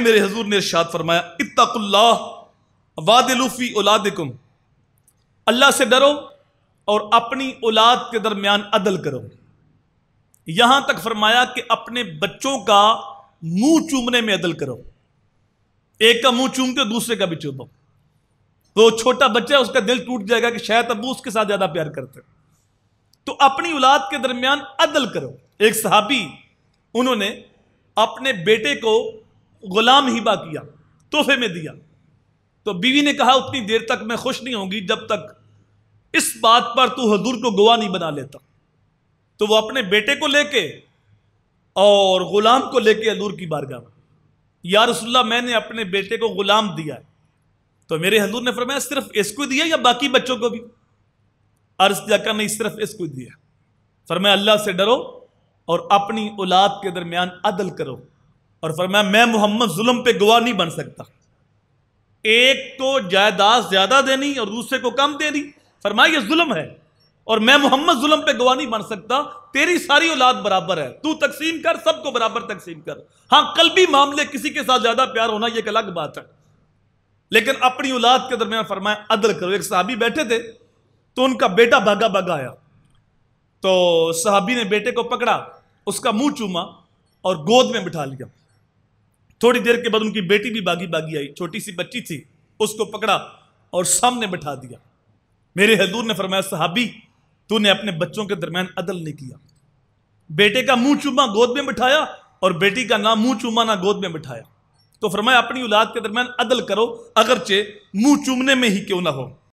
میرے حضور نے ارشاد فرمایا اتقوا اللہ وعدلوا فی اولادکم، اللہ سے ڈرو اور اپنی اولاد کے درمیان عدل کرو۔ یہاں تک فرمایا کہ اپنے بچوں کا منہ چومنے میں عدل کرو، ایک کا منہ چومتے ہو دوسرے کا بھی چومو۔ تو چھوٹا بچہ ہے، اس کا دل ٹوٹ جائے گا کہ شاید ابو اس کے ساتھ زیادہ پیار کرتے، تو اپنی اولاد کے درمیان عدل کرو۔ ایک صحابی انہوں نے اپنے بیٹے کو غلام ہبہ کیا، تحفے میں دیا، تو بیوی نے کہا اتنی دیر تک میں خوش نہیں ہوں گی جب تک اس بات پر تو حضور کو گواہ نہیں بنا لیتا۔ تو وہ اپنے بیٹے کو لے کے اور غلام کو لے کے حضور کی بارگاہ میں، یا رسول اللہ میں نے اپنے بیٹے کو غلام دیا ہے۔ تو میرے حضور نے فرمایا صرف اس کو دیا یا باقی بچوں کو بھی؟ عرض کیا کہ نہیں، صرف اس کو دیا۔ فرمایا اللہ سے ڈرو اور اپنی اولاد کے درمیان عدل کرو، اور فرمایا میں محمد ظلم پہ گواہ نہیں بن سکتا، ایک کو جائیداد زیادہ دینی اور دوسرے کو کم دینی، فرمایا یہ ظلم ہے، اور میں محمد ظلم پہ گواہ نہیں بن سکتا۔ تیری ساری اولاد برابر ہے، تو تقسیم کر، سب کو برابر تقسیم کر۔ ہاں قلبی معاملے کسی کے ساتھ زیادہ پیار ہونا یہ ایک الگ بات ہے، لیکن اپنی اولاد کے درمیان فرمایا عدل کرو۔ ایک صحابی بیٹھے تھے تو ان کا بیٹا بھاگا بھاگا آیا، تو صحابی نے بیٹے کو پکڑا، اس کا منہ چوما اور گود میں بٹھا لیا۔ تھوڑی دیر کے بعد ان کی بیٹی بھی بھاگی بھاگی آئی، چھوٹی سی بچی تھی، اس کو پکڑا اور سامنے بٹھا دیا۔ میرے حضور نے فرمایا صحابی تو نے اپنے بچوں کے درمیان عدل نہیں کیا، بیٹے کا منہ چوما گود میں بٹھایا اور بیٹی کا نہ منہ چوما نہ گود میں بٹھایا۔ تو فرمایا اپنی اولاد کے درمیان عدل کرو، اگرچہ منہ چومنے میں ہی کیوں نہ ہو۔